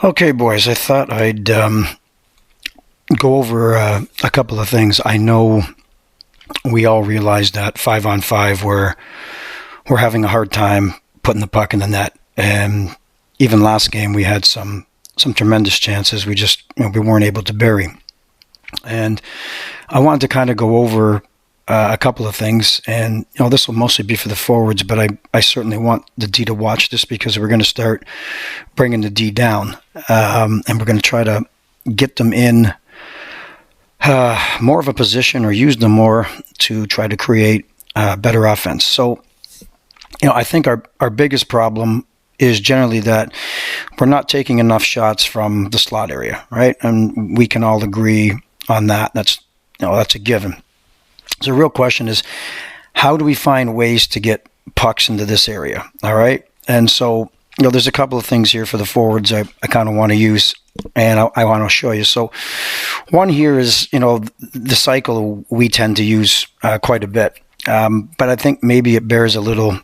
Okay, boys, I thought I'd go over a couple of things. I know we all realize that 5-on-5 we're having a hard time putting the puck in the net, and even last game we had some tremendous chances. We just we weren't able to bury. And I wanted to kind of go over a couple of things, and this will mostly be for the forwards, but I certainly want the D to watch this because we're going to start bringing the D down, and we're going to try to get them in more of a position or use them more to try to create better offense. So, I think our biggest problem is generally that we're not taking enough shots from the slot area, right? And we can all agree on that. That's a given. So the real question is, how do we find ways to get pucks into this area? All right. And so, there's a couple of things here for the forwards I kind of want to use, and I want to show you. So one here is, the cycle we tend to use quite a bit. But I think maybe it bears a little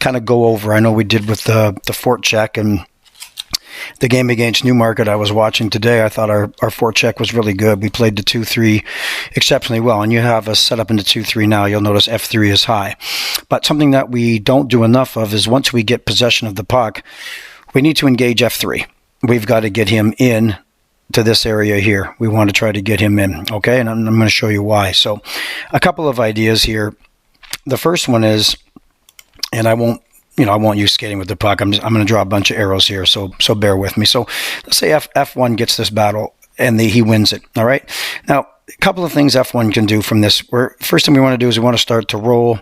kind of go over. I know we did with the fort check and the game against Newmarket I was watching today. I thought our fort check was really good. We played the 2-3 exceptionally well, and you have us set up into 2-3 now. You'll notice F3 is high. But something that we don't do enough of is once we get possession of the puck, we need to engage F3. We've got to get him in to this area here. We want to try to get him in, okay? And I'm going to show you why. So a couple of ideas here. The first one is, and I won't use skating with the puck. I'm going to draw a bunch of arrows here, so bear with me. So let's say F1 gets this battle and he wins it. All right. Now, a couple of things F1 can do from this. First thing we want to do is we want to start to roll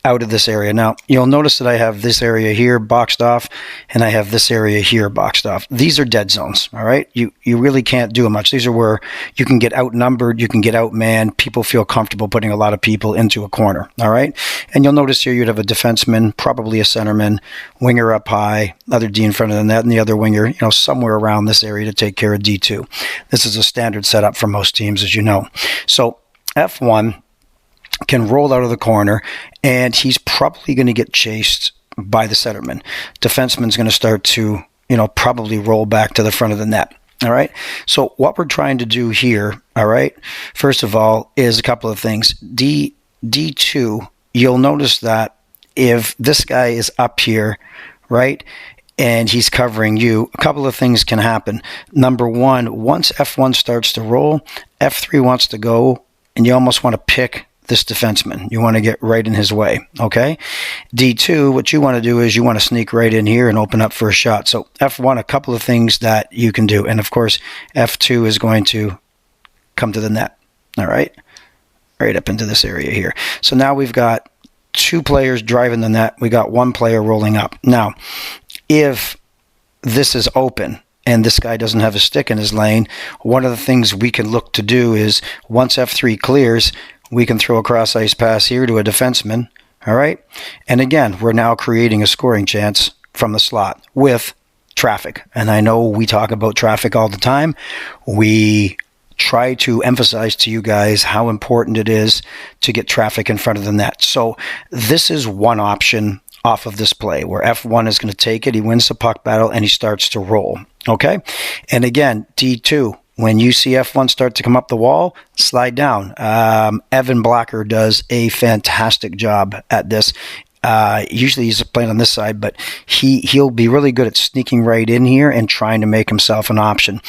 out of this area. Now, you'll notice that I have this area here boxed off, and I have this area here boxed off. These are dead zones, all right? You really can't do much. These are where you can get outnumbered, you can get outmanned, people feel comfortable putting a lot of people into a corner, all right? And you'll notice here you'd have a defenseman, probably a centerman, winger up high, other D in front of the net, and the other winger, somewhere around this area to take care of D2. This is a standard setup for most teams, as you know. So F1 can roll out of the corner, and he's probably going to get chased by the centerman. Defenseman's going to start to, probably roll back to the front of the net. All right. So what we're trying to do here, all right, first of all, is a couple of things. D2, you'll notice that if this guy is up here, right, and he's covering you, a couple of things can happen. Number one, once F1 starts to roll, F3 wants to go, and you almost want to pick this defenseman. You want to get right in his way, okay? D2, what you want to do is you want to sneak right in here and open up for a shot. So F1, a couple of things that you can do. And of course, F2 is going to come to the net, all right? Right up into this area here. So now we've got two players driving the net. We got one player rolling up. Now, if this is open and this guy doesn't have a stick in his lane, one of the things we can look to do is once F3 clears, we can throw a cross ice pass here to a defenseman, all right? And again, we're now creating a scoring chance from the slot with traffic. And I know we talk about traffic all the time. We try to emphasize to you guys how important it is to get traffic in front of the net. So this is one option off of this play where F1 is going to take it, he wins the puck battle, and he starts to roll, okay? And again, D2, when you see F1 start to come up the wall, slide down. Evan Blacker does a fantastic job at this. Usually he's playing on this side, but he'll be really good at sneaking right in here and trying to make himself an option.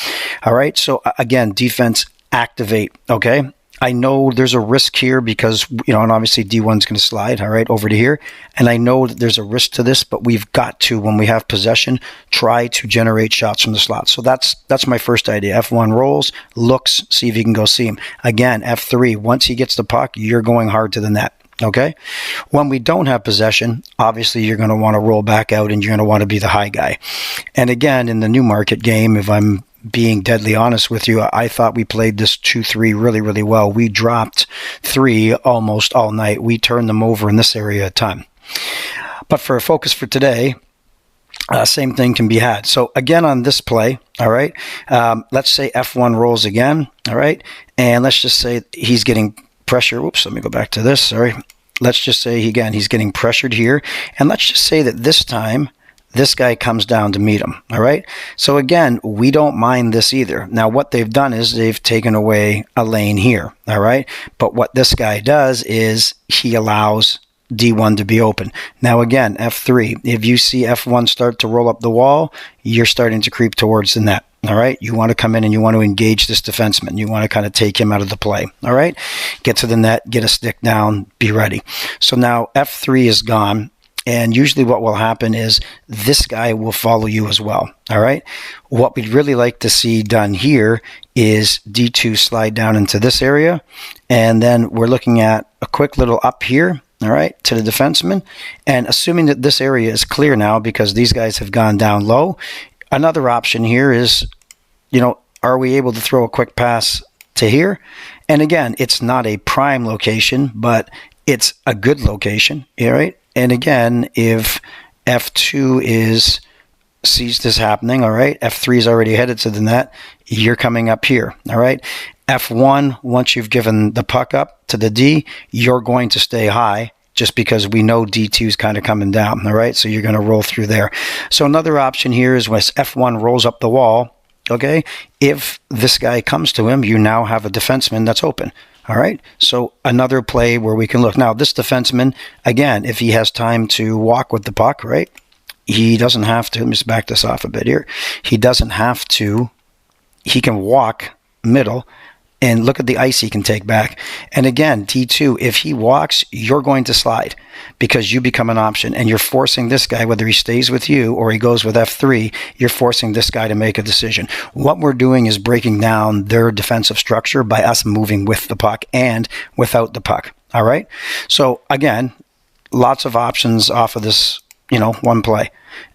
All right, so again, defense, activate, okay? I know there's a risk here because, and obviously D1's going to slide, all right, over to here. And I know that there's a risk to this, but we've got to, when we have possession, try to generate shots from the slot. So that's my first idea. F1 rolls, looks, see if you can go see him. Again, F3, once he gets the puck, you're going hard to the net. Okay? When we don't have possession, obviously you're going to want to roll back out and you're going to want to be the high guy. And again, in the Newmarket game, if I'm being deadly honest with you, I thought we played this 2-3 really, really well. We dropped 3 almost all night. We turned them over in this area a ton. But for a focus for today, same thing can be had. So again, on this play, all right, let's say F1 rolls again, all right, and let's just say he's getting pressure. Whoops, let me go back to this, sorry. Let's just say, again, he's getting pressured here, and let's just say that this time this guy comes down to meet him. All right. So again, we don't mind this either. Now, what they've done is they've taken away a lane here. All right. But what this guy does is he allows D1 to be open. Now again, F3, if you see F1 start to roll up the wall, you're starting to creep towards the net. All right. You want to come in and you want to engage this defenseman. You want to kind of take him out of the play. All right. Get to the net, get a stick down, be ready. So now F3 is gone. And usually what will happen is this guy will follow you as well. All right. What we'd really like to see done here is D2 slide down into this area. And then we're looking at a quick little up here. All right, to the defenseman. And assuming that this area is clear now because these guys have gone down low, another option here is, are we able to throw a quick pass to here? And again, it's not a prime location, but it's a good location. All right. And again, if F2 sees this happening, all right, F3 is already headed to the net, you're coming up here. All right. F1, once you've given the puck up to the D, you're going to stay high just because we know D2 is kind of coming down, all right? So you're going to roll through there. So another option here is when F1 rolls up the wall, okay? If this guy comes to him, you now have a defenseman that's open, all right? So another play where we can look. Now, this defenseman, again, if he has time to walk with the puck, right? He doesn't have to. Let me just back this off a bit here. He doesn't have to. He can walk middle. And look at the ice he can take back. And again, D2, if he walks, you're going to slide because you become an option. And you're forcing this guy, whether he stays with you or he goes with F3, you're forcing this guy to make a decision. What we're doing is breaking down their defensive structure by us moving with the puck and without the puck. All right? So again, lots of options off of this, one play.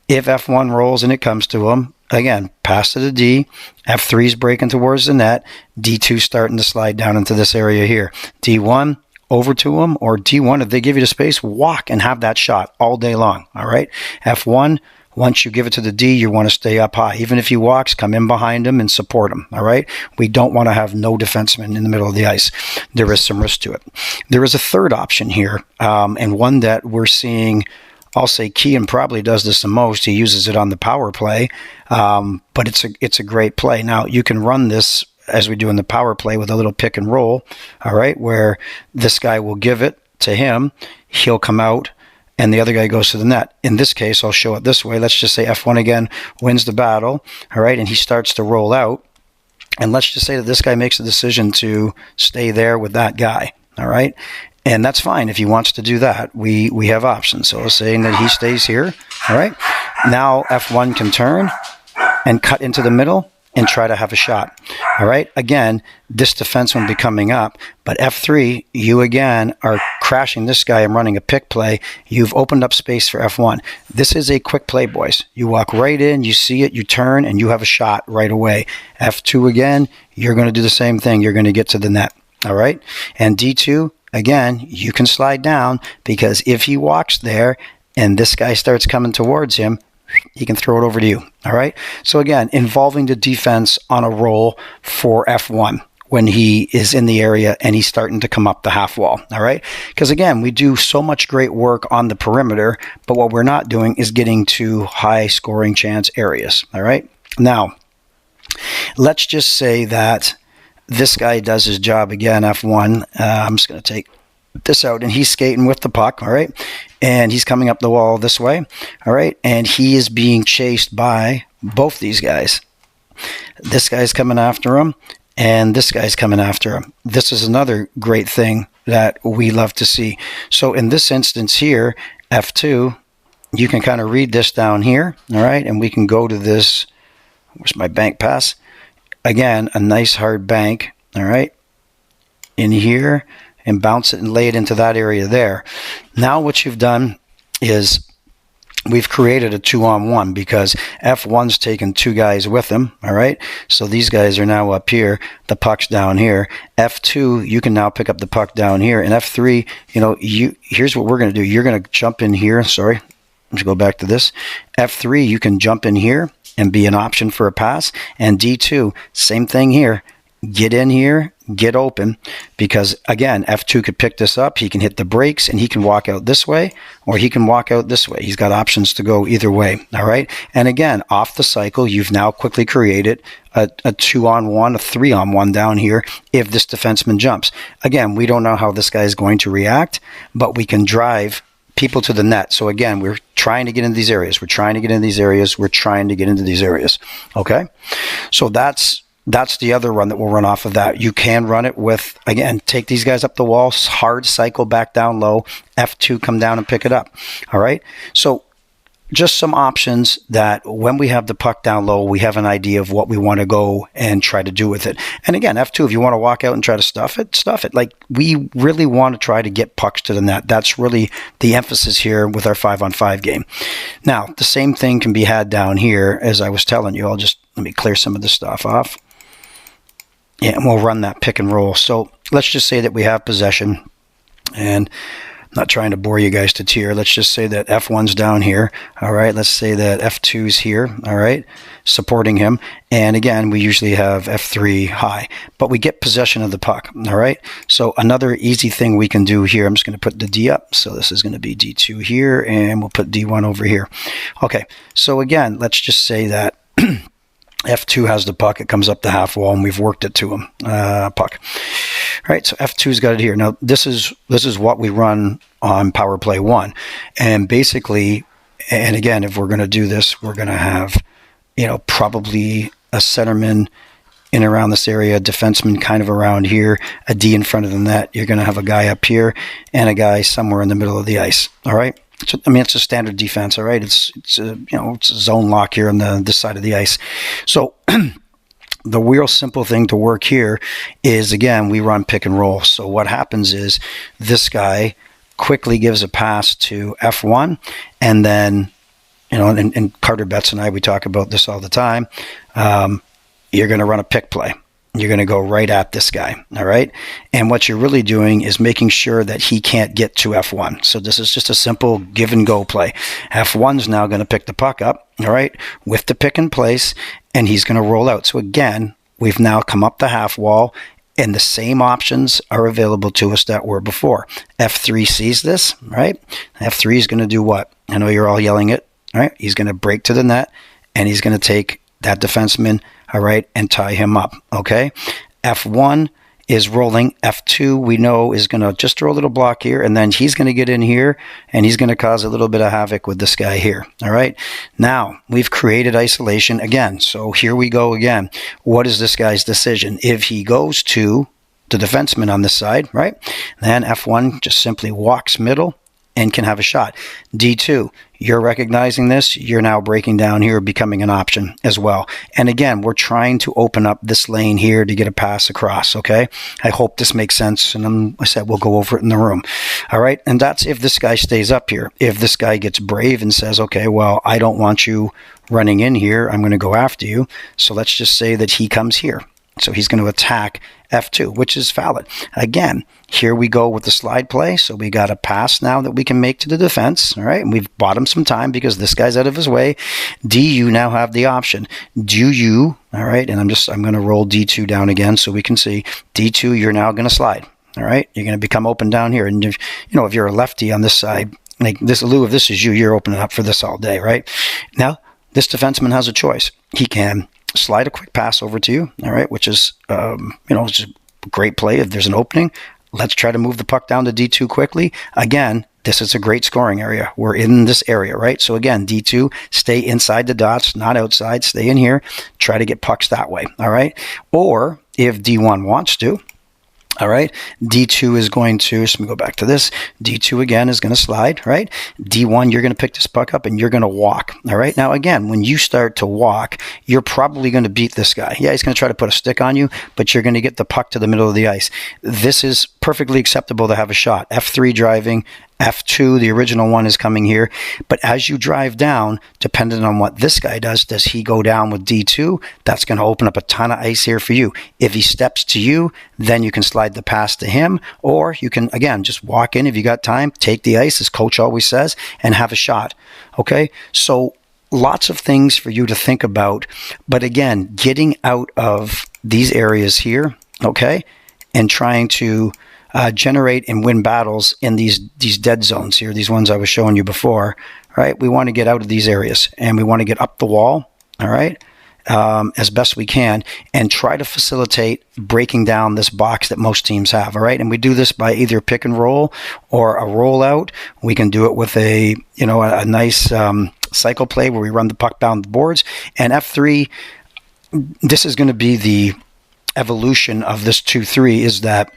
If F1 rolls and it comes to him, again, pass to the D. F3 is breaking towards the net. D2 starting to slide down into this area here. D1 over to him, or D1, if they give you the space, walk and have that shot all day long. All right. F1, once you give it to the D, you want to stay up high. Even if he walks, come in behind him and support him. All right. We don't want to have no defenseman in the middle of the ice. There is some risk to it. There is a third option here, and one that we're seeing. I'll say Kean probably does this the most. He uses it on the power play, but it's a great play. Now, you can run this as we do in the power play with a little pick and roll, all right, where this guy will give it to him. He'll come out, and the other guy goes to the net. In this case, I'll show it this way. Let's just say F1 again wins the battle, all right, and he starts to roll out. And let's just say that this guy makes a decision to stay there with that guy, all right? And that's fine if he wants to do that. We have options. So saying that he stays here. All right. Now F1 can turn and cut into the middle and try to have a shot. All right. Again, this defenseman be coming up, but F3, you again are crashing this guy and running a pick play. You've opened up space for F1. This is a quick play, boys. You walk right in, you see it, you turn, and you have a shot right away. F2 again, you're going to do the same thing. You're going to get to the net. All right. And D2, again, you can slide down because if he walks there and this guy starts coming towards him, he can throw it over to you. All right. So again, involving the defense on a roll for F1 when he is in the area and he's starting to come up the half wall. All right. Because again, we do so much great work on the perimeter, but what we're not doing is getting to high scoring chance areas. All right. Now, let's just say that this guy does his job again, F1. I'm just going to take this out, and he's skating with the puck, all right? And he's coming up the wall this way, all right? And he is being chased by both these guys. This guy's coming after him, and this guy's coming after him. This is another great thing that we love to see. So in this instance here, F2, you can kind of read this down here, all right? And we can go to this, where's my bank pass? Again, a nice hard bank, all right, in here, and bounce it and lay it into that area there. Now what you've done is we've created a 2-on-1 because F1's taken two guys with him, all right? So these guys are now up here. The puck's down here. F2, you can now pick up the puck down here. And F3, here's what we're going to do. You're going to jump in here. Sorry, let's go back to this. F3, you can jump in here and be an option for a pass. And D2, same thing here. get in here, get open, because again, F2 could pick this up. He can hit the brakes and he can walk out this way, or he can walk out this way. He's got options to go either way. All right. And again, off the cycle, you've now quickly created a 2-on-1, a 3-on-1 down here if this defenseman jumps. Again, we don't know how this guy is going to react, but we can drive people to the net. So again, we're trying to get into these areas. We're trying to get into these areas. We're trying to get into these areas. Okay. So that's the other run that we'll run off of that. You can run it with, again, take these guys up the wall, hard cycle back down low, F2, come down and pick it up. All right. So just some options that when we have the puck down low, we have an idea of what we want to go and try to do with it. And again, F2, if you want to walk out and try to stuff it. Like, we really want to try to get pucks to the net. That's really the emphasis here with our 5-on-5 game. Now, the same thing can be had down here, as I was telling you. Let me clear some of this stuff off. Yeah, and we'll run that pick and roll. So let's just say that we have possession, and I'm not trying to bore you guys to tears. Let's just say that F1's down here. All right. Let's say that F2's here. All right. Supporting him. And again, we usually have F3 high, but we get possession of the puck. All right. So another easy thing we can do here, I'm just going to put the D up. So this is going to be D2 here, and we'll put D1 over here. Okay. So again, let's just say that F2 has the puck. It comes up the half wall, and we've worked it to him. Puck. All right, so F2's got it here. Now, this is what we run on Power Play 1. And basically, and again, if we're going to do this, we're going to have, probably a centerman in around this area, a defenseman kind of around here, a D in front of the net. You're going to have a guy up here and a guy somewhere in the middle of the ice. All right? It's a standard defense, all right? It's a zone lock here on this side of the ice. So the real simple thing to work here is, again, we run pick and roll. So what happens is this guy quickly gives a pass to F1, and then, and Carter Betts and I, we talk about this all the time. You're going to run a pick play. You're going to go right at this guy, all right? And what you're really doing is making sure that he can't get to F1. So this is just a simple give and go play. F1's now going to pick the puck up, all right, with the pick in place, and he's going to roll out. So again, we've now come up the half wall, and the same options are available to us that were before. F3 sees this, right? F3 is going to do what? I know you're all yelling it, right? He's going to break to the net, and he's going to take that defenseman, all right, and tie him up, okay? F1 is rolling. F2, we know, is going to just throw a little block here, and then he's going to get in here, and he's going to cause a little bit of havoc with this guy here, all right? Now, we've created isolation again. So here we go again. What is this guy's decision? If he goes to the defenseman on this side, right, then F1 just simply walks middle and can have a shot. D2, you're recognizing this. You're now breaking down here, becoming an option as well. And again, we're trying to open up this lane here to get a pass across, okay? I hope this makes sense, and I said we'll go over it in the room. All right, and that's if this guy stays up here. If this guy gets brave and says, okay, well, I don't want you running in here. I'm going to go after you. So let's just say that he comes here. So he's going to attack F2, which is valid. Again, here we go with the slide play. So we got a pass now that we can make to the defense. All right. And we've bought him some time because this guy's out of his way. D, you now have the option. Do you, all right. And I'm going to roll D2 down again so we can see. D2, you're now going to slide. All right. You're going to become open down here. And if you're a lefty on this side, like this, Lou, if this is you, you're opening up for this all day, right? Now, this defenseman has a choice. He can slide a quick pass over to you, all right, which is, it's a great play. If there's an opening, let's try to move the puck down to D2 quickly. Again, this is a great scoring area. We're in this area, right? So again, D2, stay inside the dots, not outside. Stay in here. Try to get pucks that way, all right? Or if D1 wants to, all right, D2 is going to, so let me go back to this. D2 again is going to slide, right? D1, you're going to pick this puck up and you're going to walk, all right? Now, again, when you start to walk, you're probably going to beat this guy. Yeah, he's going to try to put a stick on you, but you're going to get the puck to the middle of the ice. This is perfectly acceptable to have a shot. F3 driving, F2, the original one, is coming here. But as you drive down, depending on what this guy does he go down with D2? That's going to open up a ton of ice here for you. If he steps to you, then you can slide the pass to him, or you can, again, just walk in if you got time, take the ice, as coach always says, and have a shot. Okay? So lots of things for you to think about. But again, getting out of these areas here, okay, and trying to generate and win battles in these dead zones here, these ones I was showing you before, right? We want to get out of these areas and we want to get up the wall, all right, as best we can, and try to facilitate breaking down this box that most teams have, all right? And we do this by either pick and roll or a rollout. We can do it with a nice cycle play where we run the puck down the boards. And F3, this is going to be the evolution of this 2-3, is that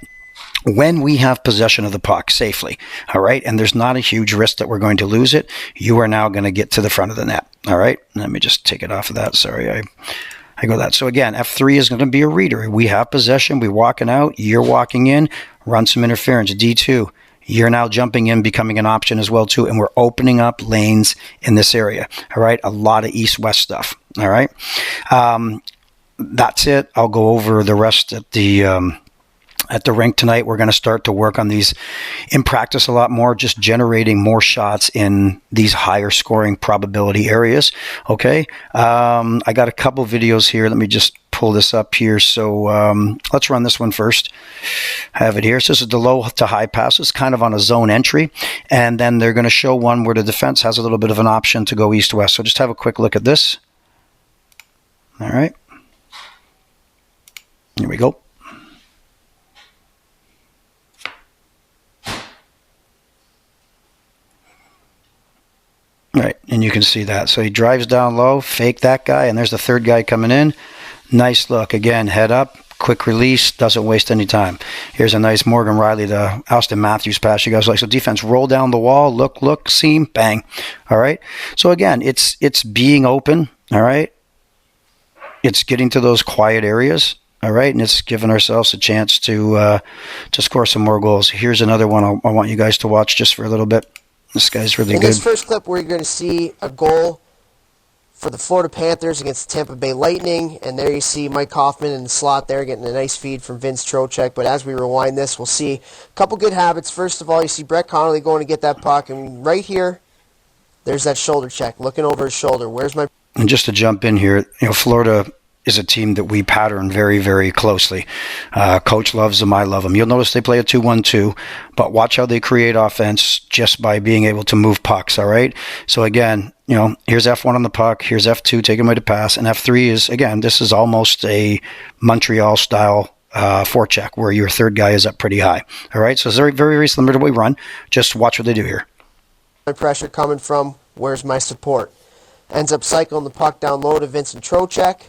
when we have possession of the puck safely, all right, and there's not a huge risk that we're going to lose it, you are now going to get to the front of the net, all right? Let me just take it off of that. Sorry, I go that. So again, F3 is going to be a reader. We have possession. We're walking out. You're walking in. Run some interference. D2. You're now jumping in, becoming an option as well, too. And we're opening up lanes in this area, all right? A lot of east-west stuff, all right? That's it. I'll go over the rest at the rink tonight. We're going to start to work on these in practice a lot more, just generating more shots in these higher scoring probability areas. Okay. I got a couple videos here. Let me just pull this up here. So let's run this one first. I have it here. So this is the low to high passes, kind of on a zone entry. And then they're going to show one where the defense has a little bit of an option to go east-west. So just have a quick look at this. All right. Here we go. Right, and you can see that. So he drives down low, fake that guy, and there's the third guy coming in. Nice look. Again, head up, quick release, doesn't waste any time. Here's a nice Morgan Riley to Austin Matthews pass. You guys like, so defense, roll down the wall, look, seam, bang. All right. So again, it's being open. All right. It's getting to those quiet areas. All right, and it's giving ourselves a chance to score some more goals. Here's another one I want you guys to watch just for a little bit. This guy's really good. In this first clip, we're going to see a goal for the Florida Panthers against the Tampa Bay Lightning. And there you see Mike Hoffman in the slot there getting a nice feed from Vince Trocheck. But as we rewind this, we'll see a couple good habits. First of all, you see Brett Connolly going to get that puck. And right here, there's that shoulder check, looking over his shoulder. Where's my... And just to jump in here, Florida is a team that we pattern very, very closely. Coach loves them. I love them. You'll notice they play a 2-1-2, but watch how they create offense just by being able to move pucks, all right? So again, here's F1 on the puck. Here's F2 taking away the pass. And F3 is, again, this is almost a Montreal-style forecheck where your third guy is up pretty high, all right? So it's very, very, very similar to what we run. Just watch what they do here. My pressure coming from, where's my support? Ends up cycling the puck down low to Vincent Trocheck.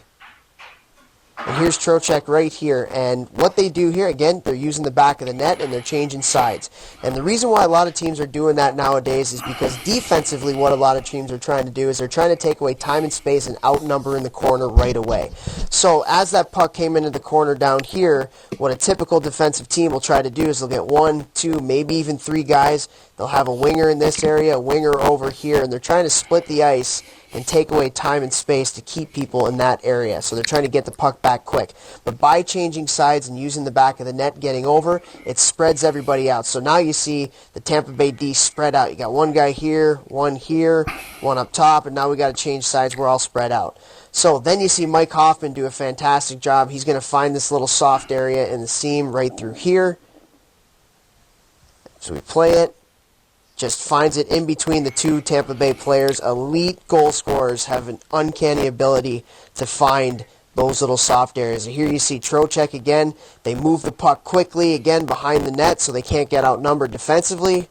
And here's Trocheck right here. And what they do here, again, they're using the back of the net and they're changing sides. And the reason why a lot of teams are doing that nowadays is because defensively what a lot of teams are trying to do is they're trying to take away time and space and outnumber in the corner right away. So as that puck came into the corner down here, what a typical defensive team will try to do is they'll get 1, 2, maybe even 3 guys. They'll have a winger in this area, a winger over here, and they're trying to split the ice and take away time and space to keep people in that area. So they're trying to get the puck back quick. But by changing sides and using the back of the net, getting over, it spreads everybody out. So now you see the Tampa Bay D spread out. You got one guy here, one up top, and now we got to change sides. We're all spread out. So then you see Mike Hoffman do a fantastic job. He's going to find this little soft area in the seam right through here. So we play it. Just finds it in between the two Tampa Bay players. Elite goal scorers have an uncanny ability to find those little soft areas. And here you see Trocheck again. They move the puck quickly, again, behind the net so they can't get outnumbered defensively.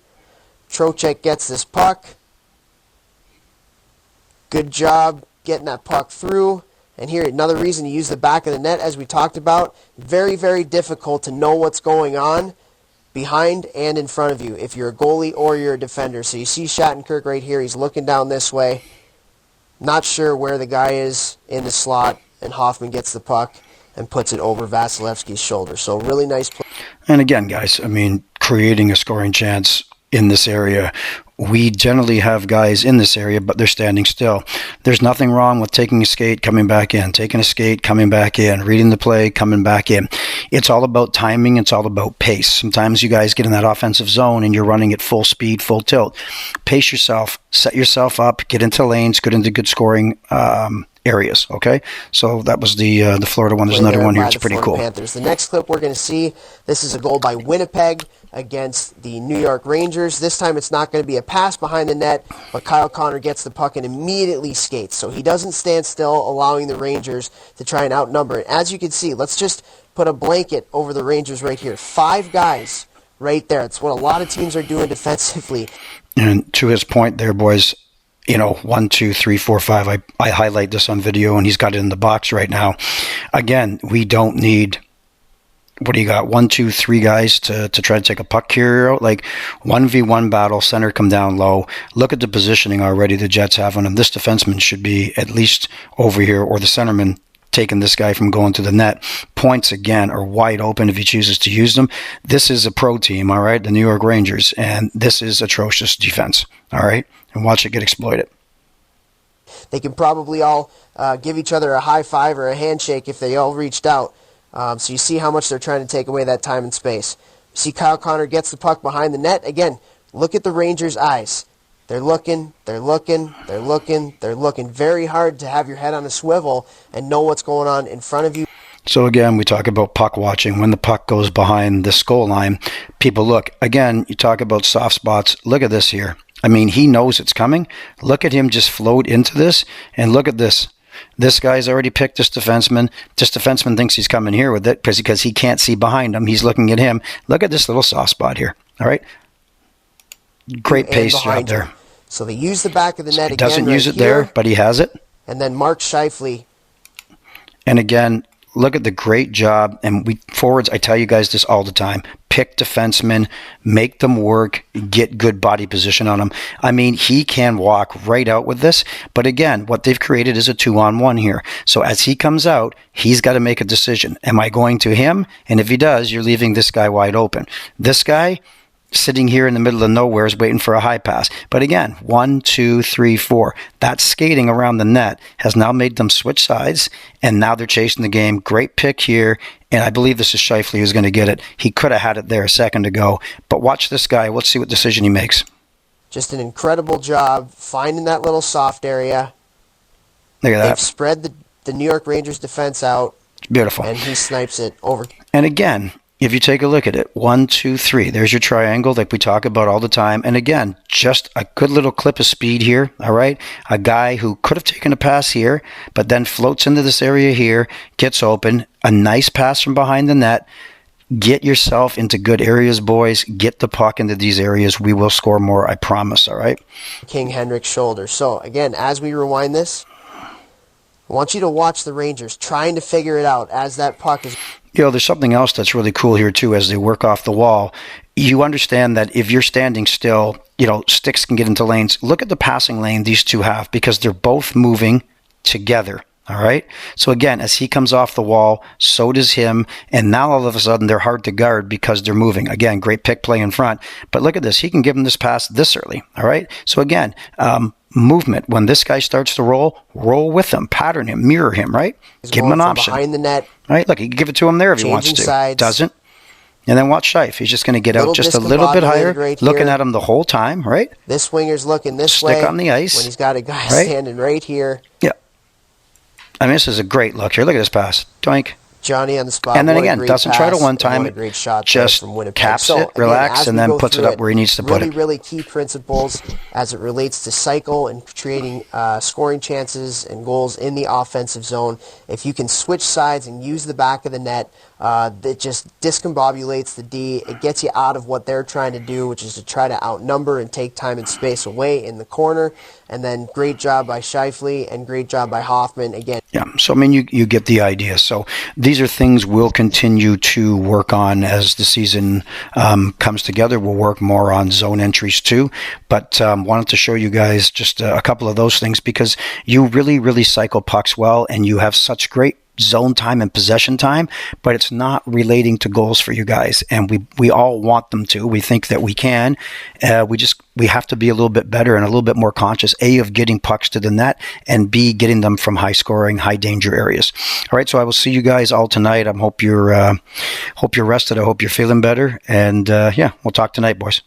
Trocheck gets this puck. Good job getting that puck through. And here, another reason to use the back of the net, as we talked about. Very, very difficult to know what's going on behind and in front of you if you're a goalie or you're a defender. So you see Shattenkirk right here. He's looking down this way. Not sure where the guy is in the slot, and Hoffman gets the puck and puts it over Vasilevsky's shoulder. So really nice play. And again, guys, creating a scoring chance in this area we generally have guys in this area, but they're standing still. There's nothing wrong with taking a skate, coming back in, taking a skate, coming back in, reading the play, coming back in. It's all about timing. It's all about pace. Sometimes you guys get in that offensive zone and you're running at full speed, full tilt. Pace yourself, set yourself up, get into lanes, get into good scoring areas. Okay, so that was the Florida one. There's another one here. It's pretty cool. Panthers. The next clip we're going to see, this is a goal by Winnipeg against the New York Rangers. This time it's not going to be a pass behind the net, but Kyle Connor gets the puck and immediately skates. So he doesn't stand still, allowing the Rangers to try and outnumber it. As you can see, let's just put a blanket over the Rangers right here. 5 guys right there. It's what a lot of teams are doing defensively. And to his point there, boys, 1, 2, 3, 4, 5. I highlight this on video, and he's got it in the box right now. Again, we don't need, what do you got, 1, 2, 3 guys to try to take a puck carrier out? Like 1v1 battle, center come down low. Look at the positioning already the Jets have on him. This defenseman should be at least over here, or the centerman taking this guy from going to the net. Points, again, are wide open if he chooses to use them. This is a pro team, all right, the New York Rangers, and this is atrocious defense, all right? And watch it get exploited. They can probably all give each other a high five or a handshake if they all reached out. So you see how much they're trying to take away that time and space. You see Kyle Connor gets the puck behind the net. Again, look at the Rangers' eyes. They're looking, they're looking, they're looking, they're looking. Very hard to have your head on a swivel and know what's going on in front of you. So again, we talk about puck watching. When the puck goes behind this goal line, people look. Again, you talk about soft spots. Look at this here. I mean, he knows it's coming. Look at him just float into this, and look at this. This guy's already picked this defenseman. This defenseman thinks he's coming here with it because he can't see behind him. He's looking at him. Look at this little soft spot here. All right? Great pace job there. So they use the back of the net again. Doesn't use it there, but he has it. And then Mark Scheifele. And again, look at the great job. And we forwards, I tell you guys this all the time. Pick defensemen, make them work, get good body position on them. I mean, he can walk right out with this. But again, what they've created is a 2-on-1 here. So as he comes out, he's got to make a decision. Am I going to him? And if he does, you're leaving this guy wide open. This guy sitting here in the middle of nowhere is waiting for a high pass. But again, 1, 2, 3, 4. That skating around the net has now made them switch sides, and now they're chasing the game. Great pick here, and I believe this is Scheifele who's going to get it. He could have had it there a second ago. But watch this guy. Let's see what decision he makes. Just an incredible job finding that little soft area. Look at that. They've spread the New York Rangers defense out. It's beautiful. And he snipes it over. And again, if you take a look at it, 1, 2, 3, there's your triangle like we talk about all the time. And again, just a good little clip of speed here, all right? A guy who could have taken a pass here, but then floats into this area here, gets open, a nice pass from behind the net. Get yourself into good areas, boys. Get the puck into these areas. We will score more, I promise, all right? King Henrik's shoulder. So, again, as we rewind this, I want you to watch the Rangers trying to figure it out as that puck is... There's something else that's really cool here, too, as they work off the wall. You understand that if you're standing still, sticks can get into lanes. Look at the passing lane these two have because they're both moving together, all right? So, again, as he comes off the wall, so does him, and now all of a sudden they're hard to guard because they're moving. Again, great pick play in front. But look at this. He can give him this pass this early, all right? So, again, movement. When this guy starts to roll with him, pattern him, mirror him, right? Give him an option. Behind the net. Right? Look, he can give it to him there if he wants to. Sides. Doesn't. And then watch Scheif. He's just going to get out just a little bit higher, looking at him the whole time, right? This winger's looking this way. Stick on the ice. When he's got a guy standing right here. Yeah. I mean, this is a great look here. Look at this pass. Doink. Johnny on the spot. And then again, doesn't try to one time it, great shot just from Winnipeg. caps it, relax, and then puts it up where he needs to put it. Really key principles as it relates to cycle and creating scoring chances and goals in the offensive zone. If you can switch sides and use the back of the net, that just discombobulates the D. It gets you out of what they're trying to do, which is to try to outnumber and take time and space away in the corner. And then great job by Scheifele and great job by Hoffman again. Yeah, so I mean, you get the idea. So these are things we'll continue to work on as the season comes together. We'll work more on zone entries too, but wanted to show you guys just a couple of those things because you really, really cycle pucks well, and you have such great zone time and possession time, but it's not relating to goals for you guys. And we all want them to. We think that we can. We have to be a little bit better and a little bit more conscious, A, of getting pucks to the net, and B, getting them from high scoring, high danger areas. All right, so I will see you guys all tonight. I hope you're rested. I hope you're feeling better. And we'll talk tonight, boys.